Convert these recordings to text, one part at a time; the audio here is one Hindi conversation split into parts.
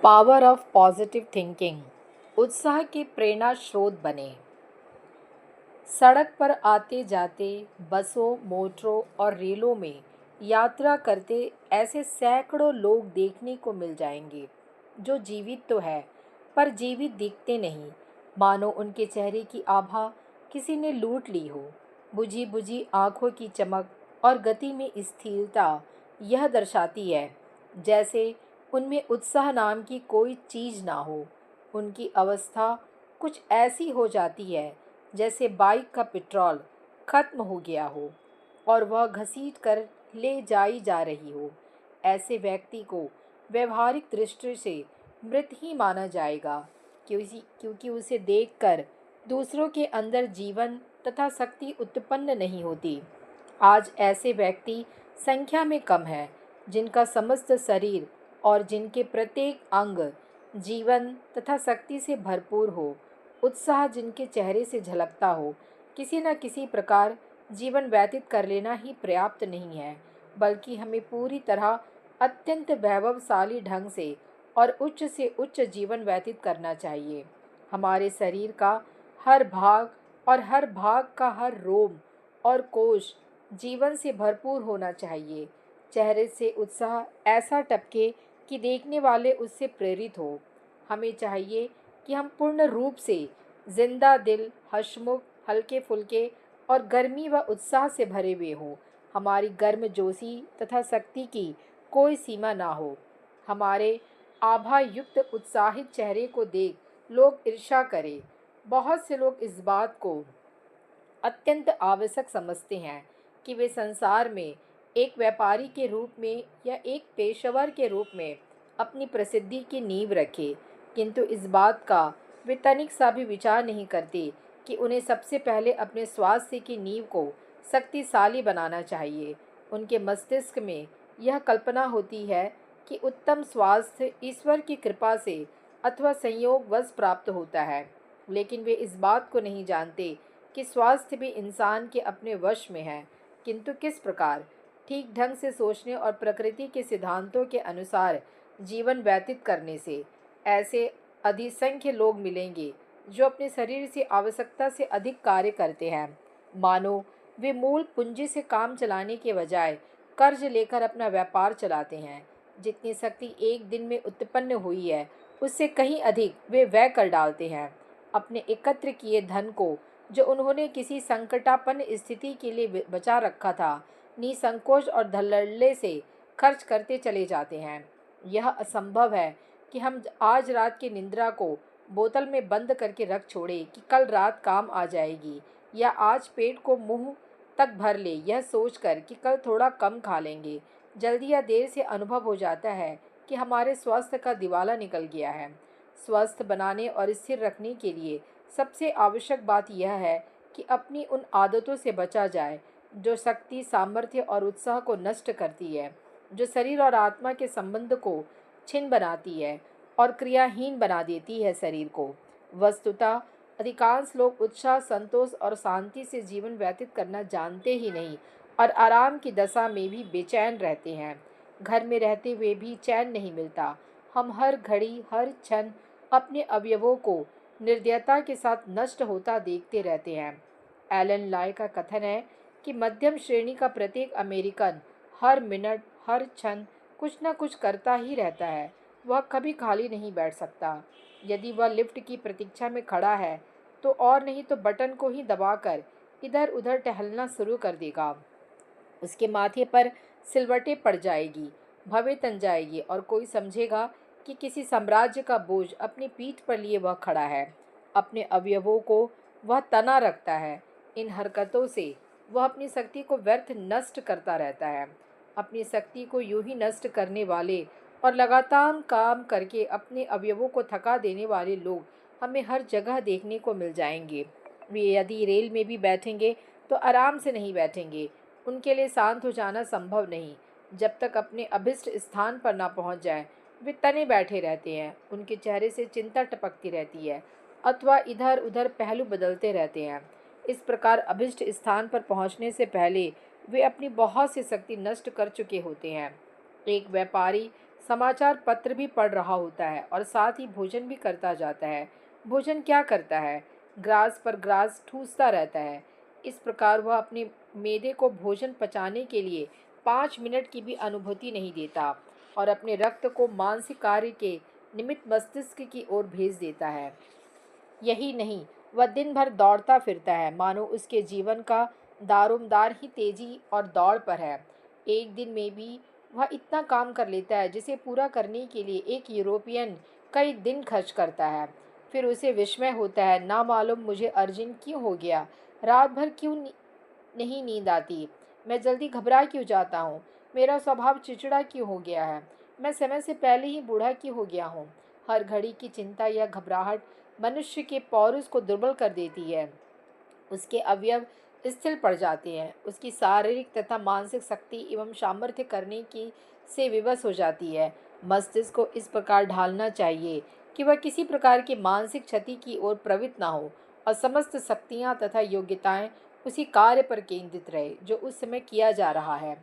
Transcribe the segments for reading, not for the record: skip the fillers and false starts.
पावर ऑफ पॉजिटिव थिंकिंग उत्साह के प्रेरणा स्रोत बने। सड़क पर आते जाते, बसों, मोटरों और रेलों में यात्रा करते ऐसे सैकड़ों लोग देखने को मिल जाएंगे जो जीवित तो है पर जीवित दिखते नहीं, मानो उनके चेहरे की आभा किसी ने लूट ली हो। बुझी बुझी आंखों की चमक और गति में स्थिरता यह दर्शाती है जैसे उनमें उत्साह नाम की कोई चीज़ ना हो। उनकी अवस्था कुछ ऐसी हो जाती है जैसे बाइक का पेट्रोल खत्म हो गया हो और वह घसीट कर ले जाई जा रही हो। ऐसे व्यक्ति को व्यवहारिक दृष्टि से मृत ही माना जाएगा, क्योंकि उसे देखकर दूसरों के अंदर जीवन तथा शक्ति उत्पन्न नहीं होती। आज ऐसे व्यक्ति संख्या में कम है जिनका समस्त शरीर और जिनके प्रत्येक अंग जीवन तथा शक्ति से भरपूर हो। उत्साह जिनके चेहरे से झलकता हो। किसी न किसी प्रकार जीवन व्यतीत कर लेना ही पर्याप्त नहीं है, बल्कि हमें पूरी तरह अत्यंत वैभवशाली ढंग से और उच्च से उच्च जीवन व्यतीत करना चाहिए। हमारे शरीर का हर भाग और हर भाग का हर रोम और कोश जीवन से भरपूर होना चाहिए। चेहरे से उत्साह ऐसा टपके कि देखने वाले उससे प्रेरित हो। हमें चाहिए कि हम पूर्ण रूप से जिंदा दिल, हंसमुख, हल्के फुल्के और गर्मी व उत्साह से भरे हुए हों। हमारी गर्मजोशी तथा शक्ति की कोई सीमा ना हो। हमारे आभा युक्त उत्साहित चेहरे को देख लोग ईर्ष्या करें। बहुत से लोग इस बात को अत्यंत आवश्यक समझते हैं कि वे संसार में एक व्यापारी के रूप में या एक पेशेवर के रूप में अपनी प्रसिद्धि की नींव रखें, किंतु इस बात का वे तनिक सा भी विचार नहीं करते कि उन्हें सबसे पहले अपने स्वास्थ्य की नींव को शक्तिशाली बनाना चाहिए। उनके मस्तिष्क में यह कल्पना होती है कि उत्तम स्वास्थ्य ईश्वर की कृपा से अथवा संयोगवश प्राप्त होता है, लेकिन वे इस बात को नहीं जानते कि स्वास्थ्य भी इंसान के अपने वश में है, किंतु किस प्रकार। ठीक ढंग से सोचने और प्रकृति के सिद्धांतों के अनुसार जीवन व्यतीत करने से ऐसे अधिसंख्य लोग मिलेंगे जो अपने शरीर से आवश्यकता से अधिक कार्य करते हैं, मानो वे मूल पूंजी से काम चलाने के बजाय कर्ज लेकर अपना व्यापार चलाते हैं। जितनी शक्ति एक दिन में उत्पन्न हुई है उससे कहीं अधिक वे व्यय कर डालते हैं। अपने एकत्र किए धन को जो उन्होंने किसी संकटापन्न स्थिति के लिए बचा रखा था, निसंकोच और धड़ल्ले से खर्च करते चले जाते हैं। यह असंभव है कि हम आज रात की निद्रा को बोतल में बंद करके रख छोड़े कि कल रात काम आ जाएगी, या आज पेट को मुंह तक भर ले यह सोचकर कि कल थोड़ा कम खा लेंगे। जल्दी या देर से अनुभव हो जाता है कि हमारे स्वास्थ्य का दिवाला निकल गया है। स्वस्थ बनाने और स्थिर रखने के लिए सबसे आवश्यक बात यह है कि अपनी उन आदतों से बचा जाए जो शक्ति, सामर्थ्य और उत्साह को नष्ट करती है, जो शरीर और आत्मा के संबंध को छिन्न बनाती है और क्रियाहीन बना देती है शरीर को। वस्तुतः अधिकांश लोग उत्साह, संतोष और शांति से जीवन व्यतीत करना जानते ही नहीं और आराम की दशा में भी बेचैन रहते हैं। घर में रहते हुए भी चैन नहीं मिलता। हम हर घड़ी, हर क्षण अपने अवयवों को निर्दयता के साथ नष्ट होता देखते रहते हैं। एलन लॉय का कथन है कि मध्यम श्रेणी का प्रत्येक अमेरिकन हर मिनट, हर क्षण कुछ न कुछ करता ही रहता है। वह कभी खाली नहीं बैठ सकता। यदि वह लिफ्ट की प्रतीक्षा में खड़ा है तो और नहीं तो बटन को ही दबाकर इधर उधर टहलना शुरू कर देगा। उसके माथे पर सिलवटें पड़ जाएगी, भवें तन जाएगी और कोई समझेगा कि किसी साम्राज्य का बोझ अपनी पीठ पर लिए वह खड़ा है। अपने अवयवों को वह तना रखता है। इन हरकतों से वह अपनी शक्ति को व्यर्थ नष्ट करता रहता है। अपनी शक्ति को यूं ही नष्ट करने वाले और लगातार काम करके अपने अवयवों को थका देने वाले लोग हमें हर जगह देखने को मिल जाएंगे। वे यदि रेल में भी बैठेंगे तो आराम से नहीं बैठेंगे। उनके लिए शांत हो जाना संभव नहीं। जब तक अपने अभिष्ट स्थान पर ना पहुंच जाए वे तने बैठे रहते हैं। उनके चेहरे से चिंता टपकती रहती है अथवा इधर उधर पहलू बदलते रहते हैं। इस प्रकार अभिष्ट स्थान पर पहुंचने से पहले वे अपनी बहुत सी शक्ति नष्ट कर चुके होते हैं। एक व्यापारी समाचार पत्र भी पढ़ रहा होता है और साथ ही भोजन भी करता जाता है। भोजन क्या करता है? ग्रास पर ग्रास ठूंसता रहता है। इस प्रकार वह अपने मैदे को भोजन पचाने के लिए 5 मिनट की भी अनुभूति नहीं देता और अपने रक्त को मानसिक कार्य के निमित्त मस्तिष्क की ओर भेज देता है। यही नहीं, वह दिन भर दौड़ता फिरता है, मानो उसके जीवन का दारोमदार ही तेजी और दौड़ पर है। एक दिन में भी वह इतना काम कर लेता है जिसे पूरा करने के लिए एक यूरोपियन कई दिन खर्च करता है। फिर उसे विस्मय होता है, ना मालूम मुझे अर्जुन क्यों हो गया, रात भर क्यों नहीं नींद आती, मैं जल्दी घबरा क्यों जाता हूँ, मेरा स्वभाव चिड़चिड़ा क्यों हो गया है, मैं समय से पहले ही बूढ़ा क्यों हो गया हूँ। हर घड़ी की चिंता या घबराहट मनुष्य के पौरुष को दुर्बल कर देती है। उसके अवयव स्थिर पड़ जाते हैं, उसकी शारीरिक तथा मानसिक शक्ति एवं सामर्थ्य करने की से विवश हो जाती है। मस्तिष्क को इस प्रकार ढालना चाहिए कि वह किसी प्रकार की मानसिक क्षति की ओर प्रवृत्त न हो और समस्त शक्तियाँ तथा योग्यताएं उसी कार्य पर केंद्रित रहे जो उस समय किया जा रहा है।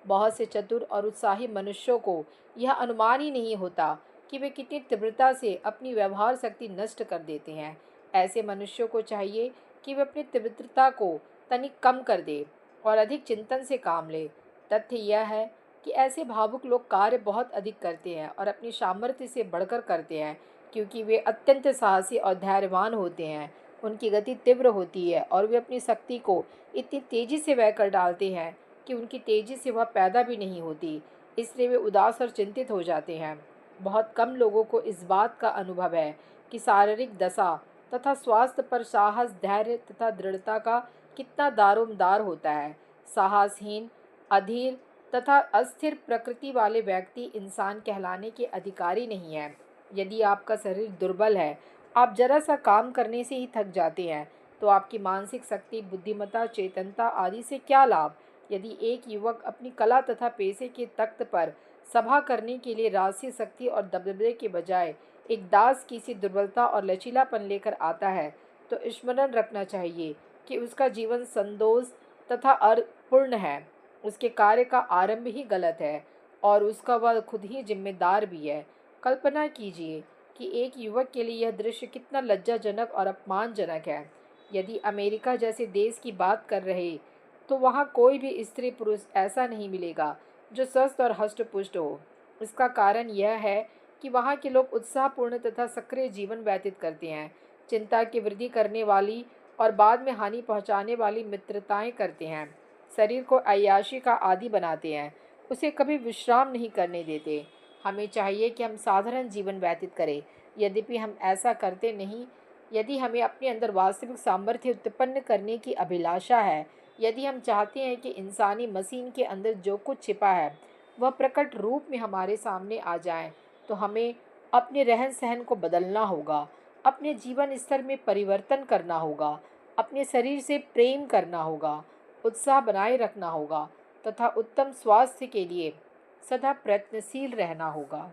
बहुत से चतुर और उत्साही मनुष्यों को यह अनुमान ही नहीं होता कि वे कितनी तीव्रता से अपनी व्यवहार शक्ति नष्ट कर देते हैं। ऐसे मनुष्यों को चाहिए कि वे अपनी तीव्रता को तनिक कम कर दे और अधिक चिंतन से काम ले। तथ्य यह है कि ऐसे भावुक लोग कार्य बहुत अधिक करते हैं और अपनी सामर्थ्य से बढ़कर करते हैं, क्योंकि वे अत्यंत साहसी और धैर्यवान होते हैं। उनकी गति तीव्र होती है और वे अपनी शक्ति को इतनी तेजी से व्यय कर डालते हैं कि उनकी तेजी से वह पैदा भी नहीं होती, इसलिए वे उदास और चिंतित हो जाते हैं। बहुत कम लोगों को इस बात का अनुभव है कि शारीरिक दशा तथा स्वास्थ्य पर साहस, धैर्य तथा दृढ़ता का कितना दारोमदार होता है। साहसहीन, अधीर तथा अस्थिर प्रकृति वाले व्यक्ति इंसान कहलाने के अधिकारी नहीं है। यदि आपका शरीर दुर्बल है, आप जरा सा काम करने से ही थक जाते हैं, तो आपकी मानसिक शक्ति, बुद्धिमत्ता, चेतनता आदि से क्या लाभ। यदि एक युवक अपनी कला तथा पेशे के तख्त पर सभा करने के लिए राजसी शक्ति और दबदबे के बजाय एक दास की सी दुर्बलता और लचीलापन लेकर आता है, तो स्मरण रखना चाहिए कि उसका जीवन संदोष तथा अपूर्ण है। उसके कार्य का आरंभ ही गलत है और उसका वह खुद ही जिम्मेदार भी है। कल्पना कीजिए कि एक युवक के लिए यह दृश्य कितना लज्जाजनक और अपमानजनक है। यदि अमेरिका जैसे देश की बात कर रहे, तो वहाँ कोई भी स्त्री पुरुष ऐसा नहीं मिलेगा जो स्वस्थ और हष्ट-पुष्ट हो। इसका कारण यह है कि वहाँ के लोग उत्साहपूर्ण तथा सक्रिय जीवन व्यतीत करते हैं, चिंता की वृद्धि करने वाली और बाद में हानि पहुँचाने वाली मित्रताएं करते हैं, शरीर को अय्याशी का आदी बनाते हैं, उसे कभी विश्राम नहीं करने देते। हमें चाहिए कि हम साधारण जीवन व्यतीत करें, यद्यपि हम ऐसा करते नहीं। यदि हमें अपने अंदर वास्तविक सामर्थ्य उत्पन्न करने की अभिलाषा है, यदि हम चाहते हैं कि इंसानी मशीन के अंदर जो कुछ छिपा है वह प्रकट रूप में हमारे सामने आ जाए, तो हमें अपने रहन सहन को बदलना होगा, अपने जीवन स्तर में परिवर्तन करना होगा, अपने शरीर से प्रेम करना होगा, उत्साह बनाए रखना होगा तथा उत्तम स्वास्थ्य के लिए सदा प्रयत्नशील रहना होगा।